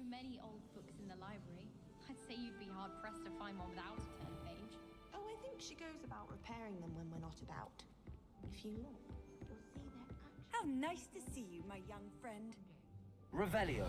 many old books in the library. I'd say you'd be hard-pressed to find one without a turn page. Oh, I think she goes about repairing them when we're not about. If you look, you'll see they're actually... How nice to see you, my young friend. Revelio.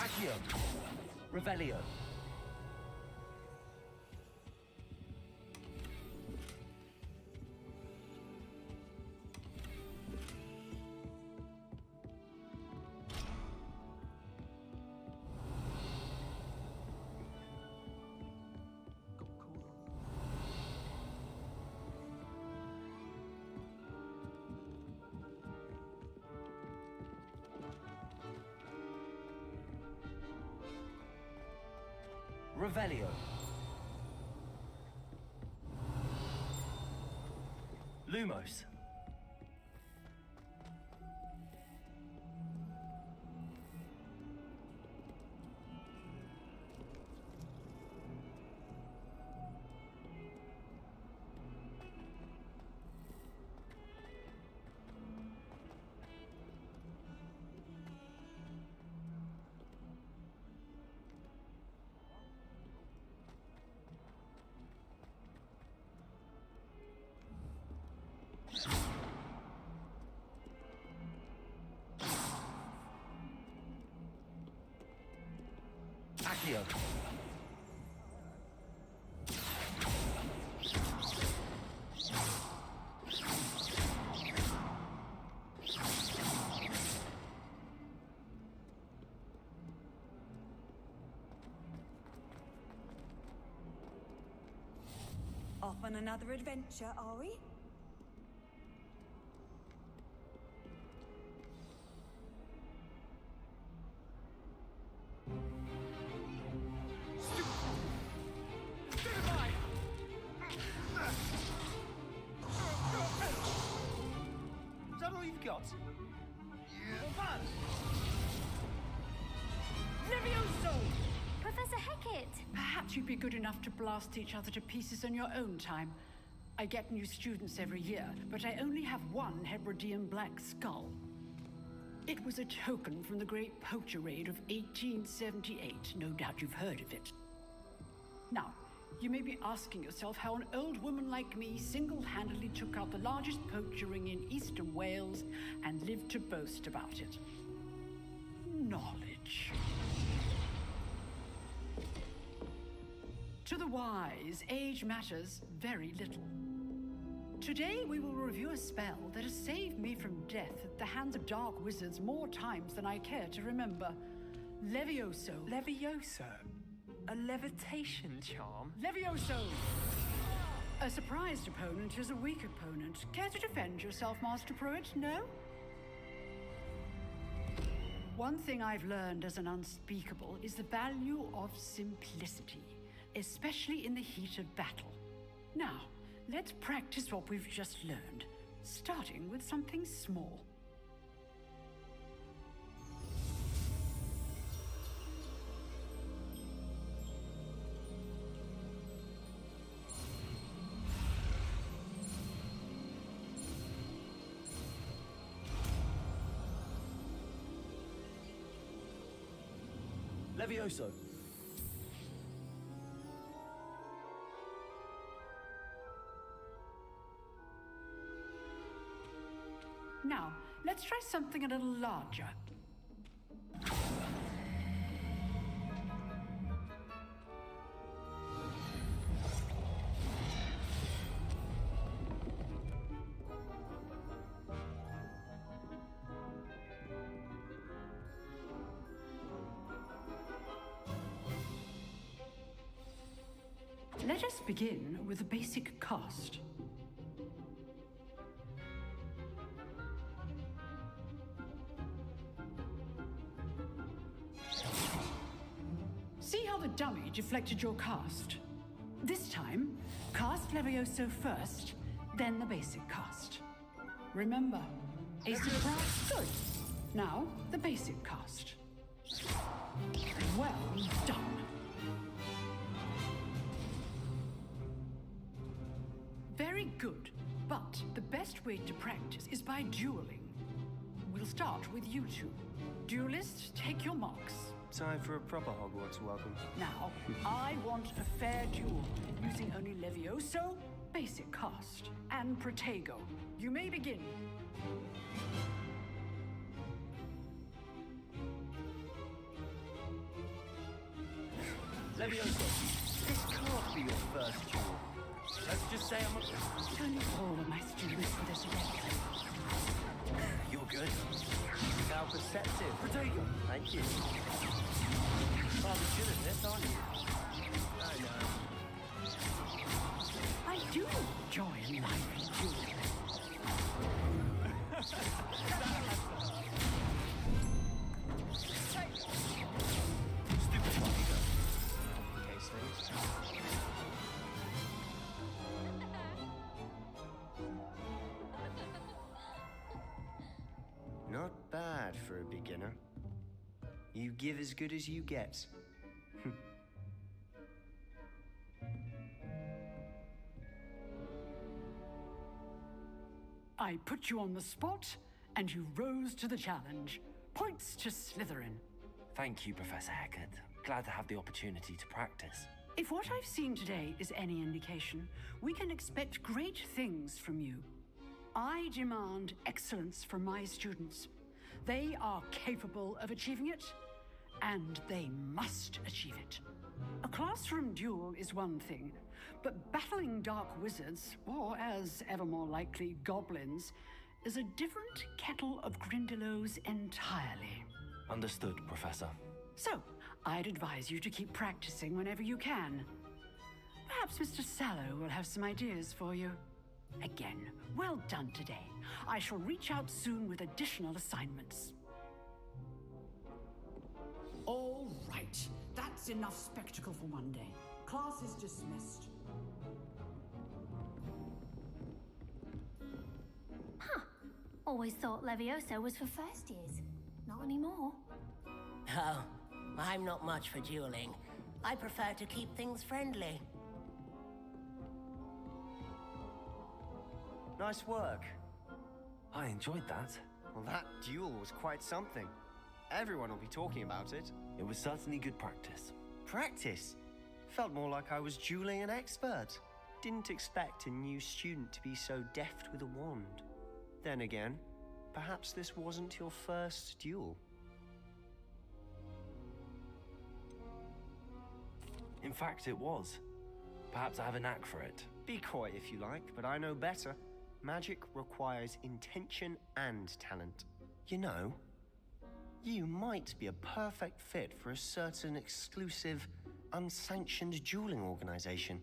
Accio. Revelio. Revelio. Lumos. Accio. Off on another adventure, are we? Is that all you've got? Levioso! Professor Hecat! Perhaps you'd be good enough to blast each other to pieces in your own time. I get new students every year, but I only have one Hebridean black skull. It was a token from the Great Poacher Raid of 1878. No doubt you've heard of it. Now, you may be asking yourself how an old woman like me single-handedly took out the largest poacher ring in eastern Wales and lived to boast about it. Knowledge. To the wise, age matters very little. Today we will review a spell that has saved me from death at the hands of dark wizards more times than I care to remember. Levioso. Levioso? A levitation charm? Levioso! A surprised opponent is a weak opponent. Care to defend yourself, Master Pruitt? No? One thing I've learned as an unspeakable is the value of simplicity, especially in the heat of battle. Now, let's practice what we've just learned, starting with something small. Levioso. Now, let's try something a little larger. Let us begin with the basic cast. See how the dummy deflected your cast? This time, cast Levioso first, then the basic cast. Remember, a surprise. Good. Now, the basic cast. Well done. Very good, but the best way to practice is by dueling. We'll start with you two. Duelists, take your marks. Time for a proper Hogwarts welcome. Now, I want a fair duel, using only Levioso, basic cast, and Protego. You may begin. Levioso, this can't be your first duel. Let's just say I'm a... Only all of my students for this event. You're good. How perceptive. Protego. Thank you. Rather good at this, aren't you? I know. I do enjoy life dueling. Stupid Protego. Case things. Not bad for a beginner. You give as good as you get. I put you on the spot, and you rose to the challenge. Points to Slytherin. Thank you, Professor Hecat. Glad to have the opportunity to practice. If what I've seen today is any indication, we can expect great things from you. I demand excellence from my students. They are capable of achieving it, and they must achieve it. A classroom duel is one thing, but battling dark wizards, or as ever more likely, goblins, is a different kettle of Grindylows entirely. Understood, Professor. So, I'd advise you to keep practicing whenever you can. Perhaps Mr. Sallow will have some ideas for you. Again, well done today. I shall reach out soon with additional assignments. All right. That's enough spectacle for one day. Class is dismissed. Always thought Levioso was for first years. Not anymore. Oh, I'm not much for dueling. I prefer to keep things friendly. Nice work. I enjoyed that. Well, that duel was quite something. Everyone will be talking about it. It was certainly good practice. Practice? Felt more like I was dueling an expert. Didn't expect a new student to be so deft with a wand. Then again, perhaps this wasn't your first duel. In fact, it was. Perhaps I have a knack for it. Be coy if you like, but I know better. Magic requires intention and talent. You know, you might be a perfect fit for a certain exclusive, unsanctioned dueling organization.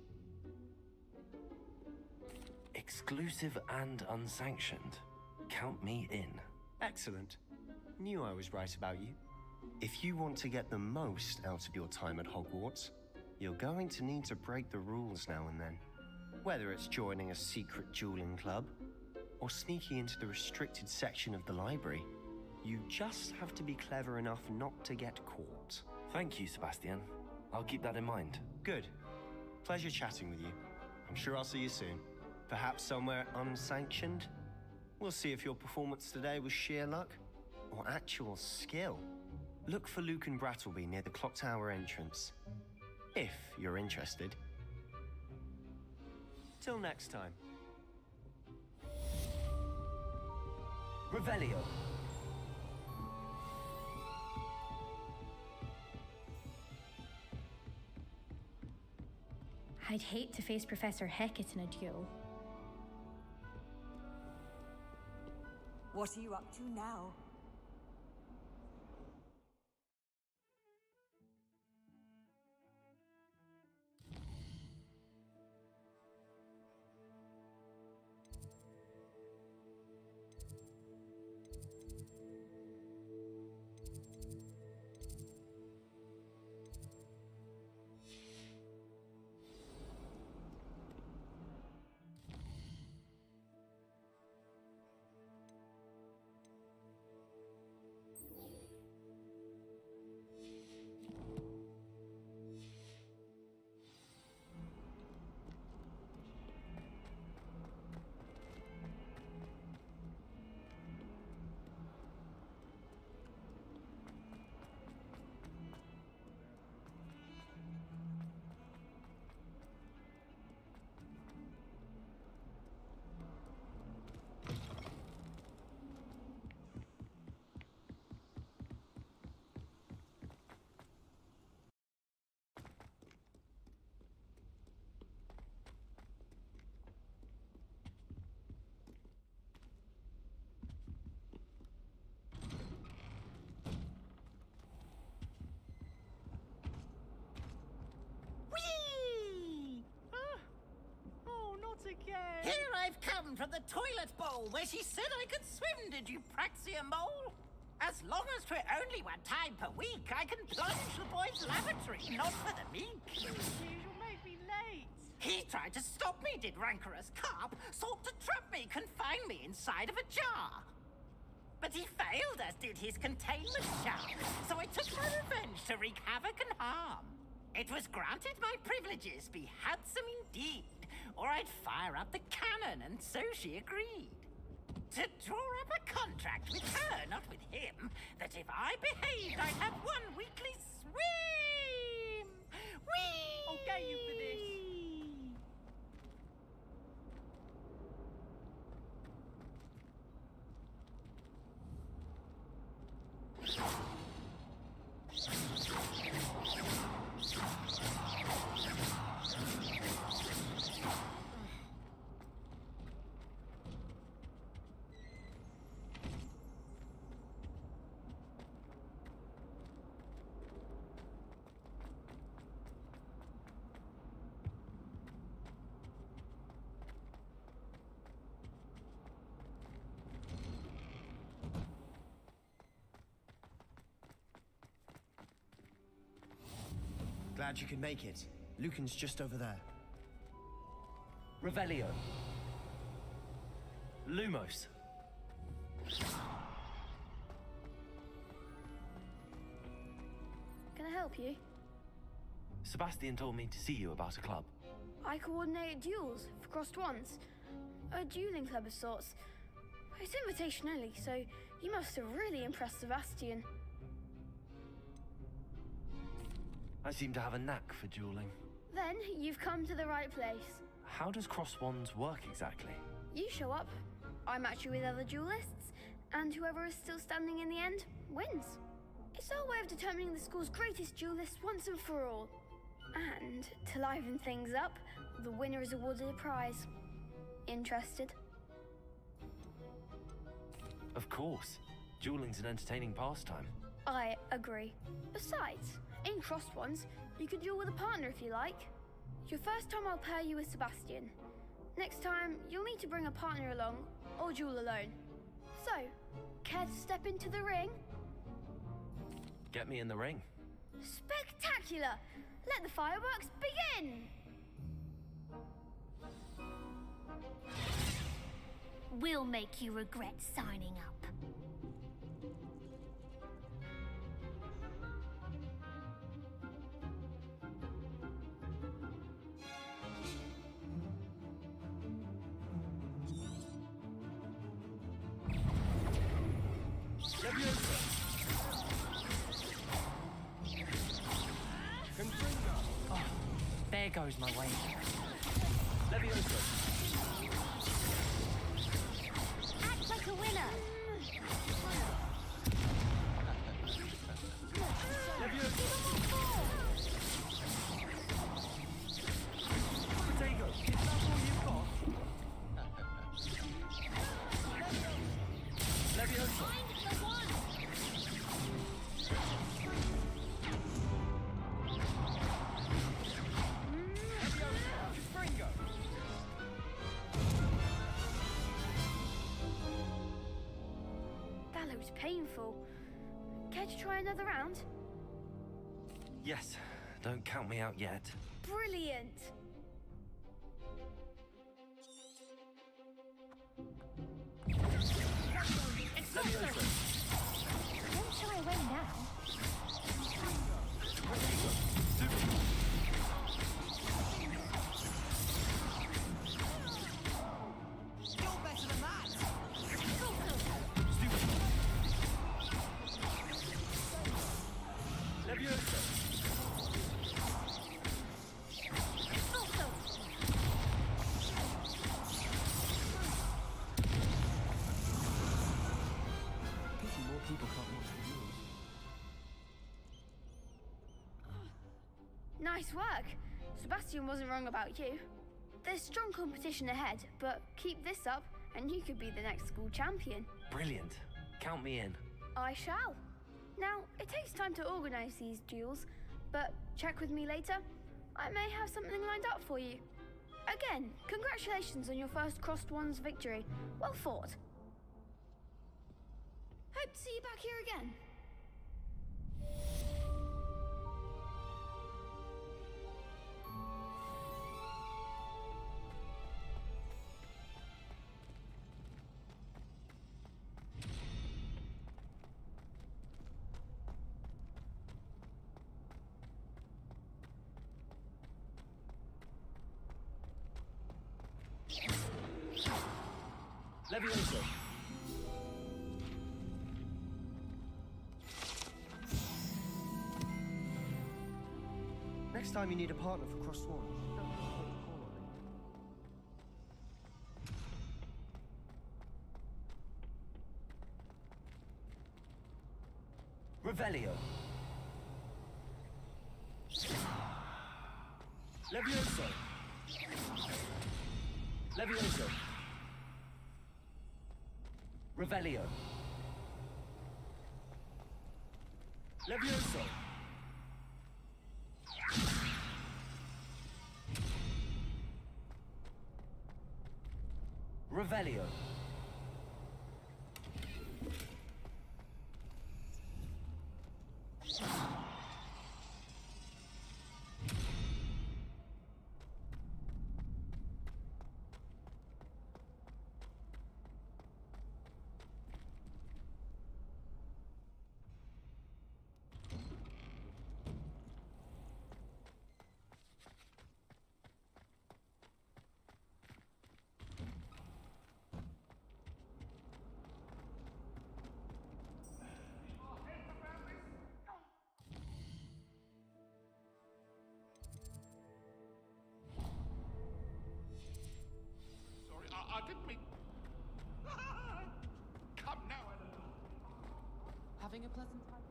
Exclusive and unsanctioned. Count me in. Excellent. Knew I was right about you. If you want to get the most out of your time at Hogwarts, you're going to need to break the rules now and then. Whether it's joining a secret dueling club, or sneaking into the restricted section of the library, you just have to be clever enough not to get caught. Thank you, Sebastian. I'll keep that in mind. Good. Pleasure chatting with you. I'm sure I'll see you soon. Perhaps somewhere unsanctioned? We'll see if your performance today was sheer luck, or actual skill. Look for Lucan Brattleby near the Clock Tower entrance. If you're interested. Till next time. Revelio. I'd hate to face Professor Hecat in a duel. What are you up to now? again! Here I've come from the toilet bowl where she said I could swim, did you Praxia mole? As long as 'twere only one time per week, I can plunge the boy's lavatory, not for the meek. You'll make me late. He tried to stop me, did rancorous carp, sought to trap me, confine me inside of a jar. But he failed, as did his containment shark, so I took my revenge to wreak havoc and harm. It was granted my privileges be handsome indeed, or I'd fire up the cannon, and so she agreed. To draw up a contract with her, not with him, that if I behaved, I'd have one weekly swim! Whee! I'll get you for this. Glad you could make it. Lucan's just over there. Revelio. Lumos. Can I help you? Sebastian told me to see you about a club. I coordinate duels for crossed ones. A dueling club of sorts. It's invitation only, so you must have really impressed Sebastian. I seem to have a knack for dueling. Then you've come to the right place. How does cross wands work exactly? You show up, I match you with other duelists, and whoever is still standing in the end wins. It's our way of determining the school's greatest duelist once and for all. And to liven things up, the winner is awarded a prize. Interested? Of course. Dueling's an entertaining pastime. I agree. Besides, in crossed ones, you could duel with a partner if you like. Your first time I'll pair you with Sebastian. Next time, you'll need to bring a partner along, or duel alone. So, care to step into the ring? Get me in the ring. Spectacular! Let the fireworks begin! We'll make you regret signing up. Oh, there goes my way. Levioso. Act like a winner. Protego, is that all you've got? Levioso. Find the one. That looks painful. Care to try another round? Yes, don't count me out yet. Brilliant! Don't shy away now. You're better than that! Levioso. Pity more people can't watch the duels. Nice work! Sebastian wasn't wrong about you. There's strong competition ahead, but keep this up and you could be the next school champion. Brilliant. Count me in. I shall. Now, it takes time to organise these duels, but check with me later. I may have something lined up for you. Again, congratulations on your first Crossed Wands victory. Well fought. Hope to see you back here again. Levioso. Next time you need a partner for Cross Swans, don't hesitate to call on me. Revelio. Levioso. Levioso. Revelio. Levioso. Revelio. I didn't mean... Come now, Eleanor. Having a pleasant time?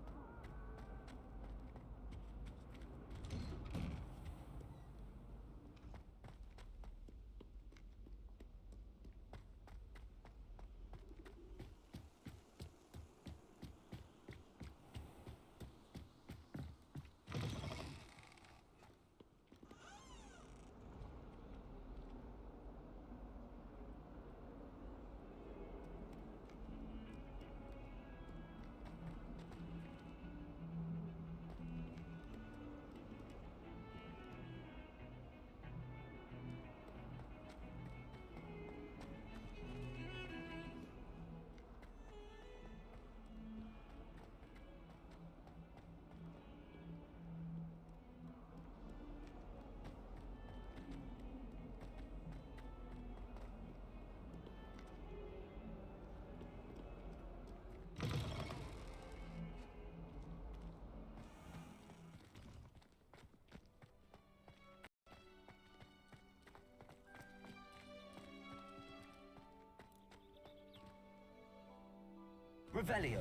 Revelio.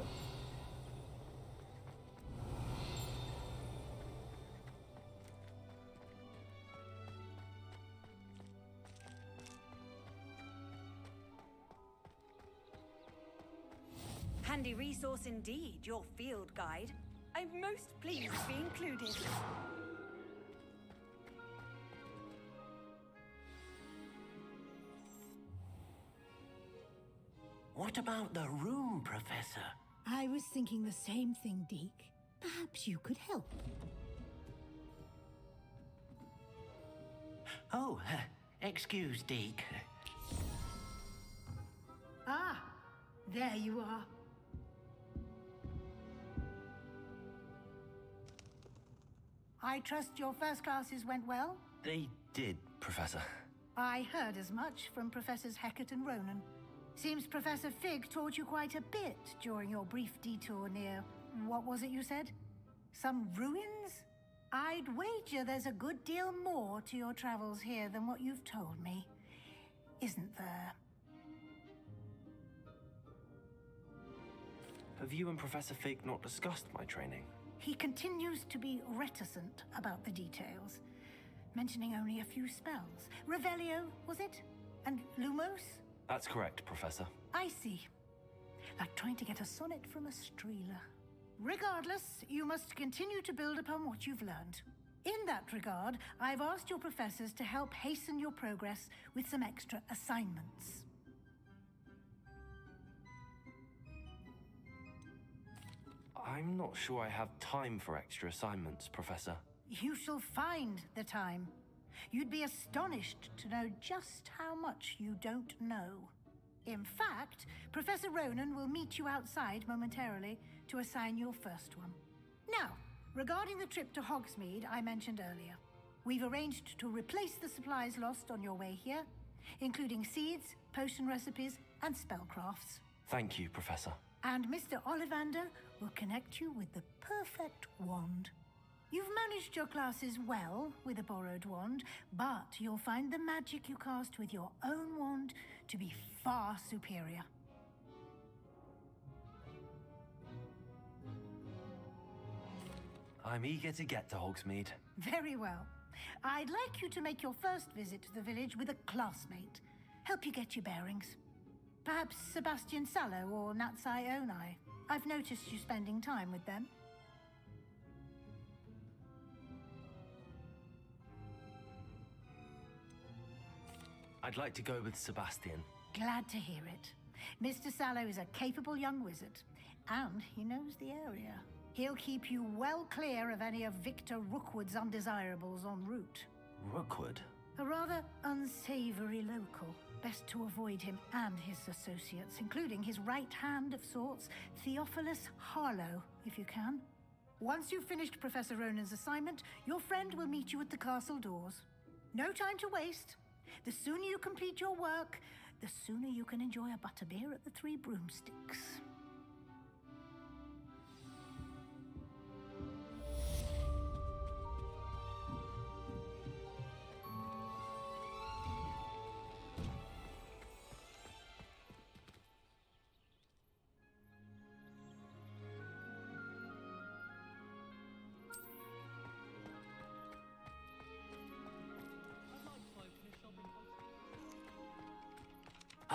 Handy resource indeed, your field guide. I'm most pleased to be included. What about the room, Professor? I was thinking the same thing, Deke. Perhaps you could help. Oh, excuse, Deke. Ah, there you are. I trust your first classes went well? They did, Professor. I heard as much from Professors Hecat and Ronan. Seems Professor Fig taught you quite a bit during your brief detour near... what was it you said? Some ruins? I'd wager there's a good deal more to your travels here than what you've told me. Isn't there? Have you and Professor Fig not discussed my training? He continues to be reticent about the details, mentioning only a few spells. Revelio, was it? And Lumos? That's correct, Professor. I see. Like trying to get a sonnet from a streeler. Regardless, you must continue to build upon what you've learned. In that regard, I've asked your professors to help hasten your progress with some extra assignments. I'm not sure I have time for extra assignments, Professor. You shall find the time. You'd be astonished to know just how much you don't know. In fact, Professor Ronan will meet you outside momentarily to assign your first one. Now, regarding the trip to Hogsmeade I mentioned earlier, we've arranged to replace the supplies lost on your way here, including seeds, potion recipes, and spellcrafts. Thank you, Professor. And Mr. Ollivander will connect you with the perfect wand. You've managed your classes well with a borrowed wand, but you'll find the magic you cast with your own wand to be far superior. I'm eager to get to Hogsmeade. Very well. I'd like you to make your first visit to the village with a classmate. Help you get your bearings. Perhaps Sebastian Sallow or Natsai Onai. I've noticed you spending time with them. I'd like to go with Sebastian. Glad to hear it. Mr. Sallow is a capable young wizard, and he knows the area. He'll keep you well clear of any of Victor Rookwood's undesirables en route. Rookwood? A rather unsavory local. Best to avoid him and his associates, including his right hand of sorts, Theophilus Harlow, if you can. Once you've finished Professor Ronan's assignment, your friend will meet you at the castle doors. No time to waste. The sooner you complete your work, the sooner you can enjoy a butterbeer at the Three Broomsticks.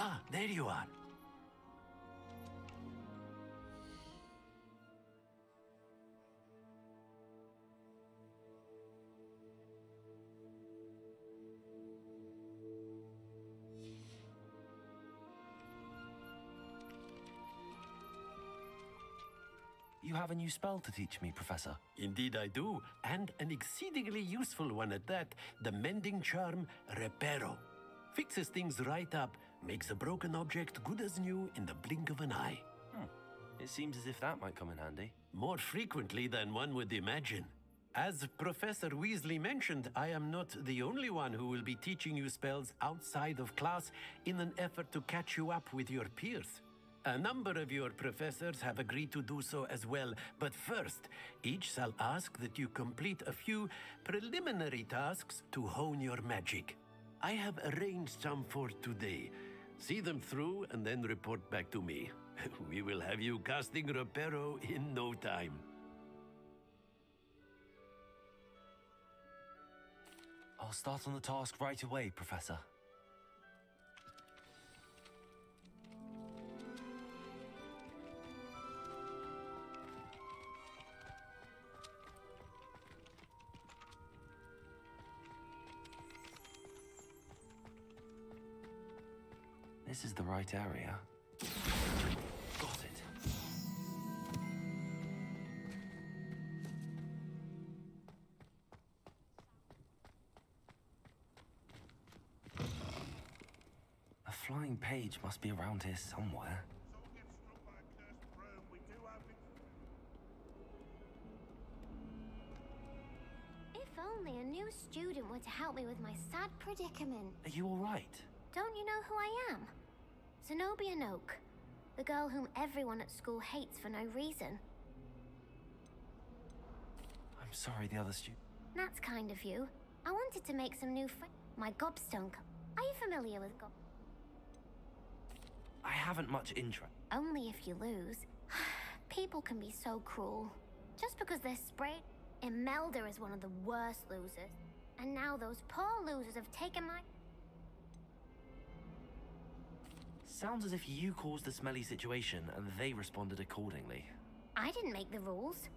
Ah, there you are. You have a new spell to teach me, Professor. Indeed I do, and an exceedingly useful one at that, the mending charm Reparo. Fixes things right up, makes a broken object good as new in the blink of an eye. It seems as if that might come in handy. More frequently than one would imagine. As Professor Weasley mentioned, I am not the only one who will be teaching you spells outside of class in an effort to catch you up with your peers. A number of your professors have agreed to do so as well, but first, each shall ask that you complete a few preliminary tasks to hone your magic. I have arranged some for today. See them through and then report back to me. We will have you casting Reparo in no time. I'll start on the task right away, Professor. This is the right area. Got it. A flying page must be around here somewhere. If only a new student were to help me with my sad predicament. Are you all right? Don't you know who I am? Zenobia Noak, the girl whom everyone at school hates for no reason. I'm sorry, the other students. That's kind of you. I wanted to make some new friends. My gobstunk. Are you familiar with gob? I haven't much interest. Only if you lose. People can be so cruel. Just because they're sprayed. Imelda is one of the worst losers. And now those poor losers have taken my... Sounds as if you caused the smelly situation and they responded accordingly. I didn't make the rules.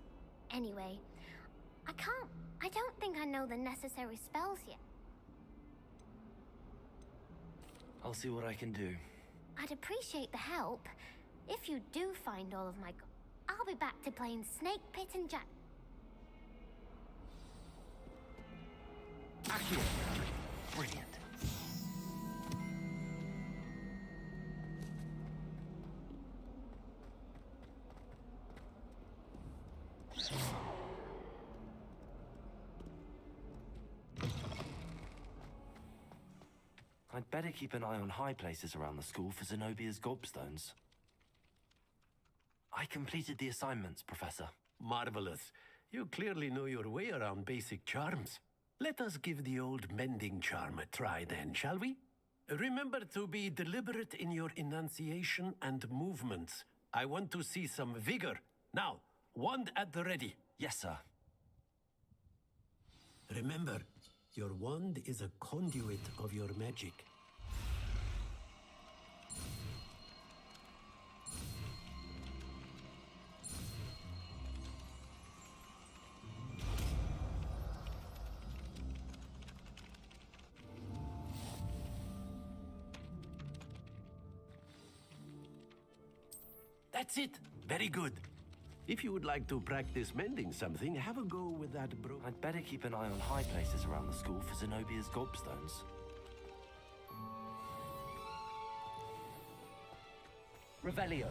Anyway, I don't think I know the necessary spells yet. I'll see what I can do. I'd appreciate the help. If you do find all of my I'll be back to playing Snake Pit and Jack. Accio! Brilliant. I'd better keep an eye on high places around the school for Zenobia's gobstones. I completed the assignments, Professor. Marvelous. You clearly know your way around basic charms. Let us give the old mending charm a try then, shall we? Remember to be deliberate in your enunciation and movements. I want to see some vigor. Now, wand at the ready. Yes, sir. Remember, your wand is a conduit of your magic. That's it. Very good. If you would like to practice mending something, have a go with that I'd better keep an eye on high places around the school for Zenobia's gobstones. Revelio.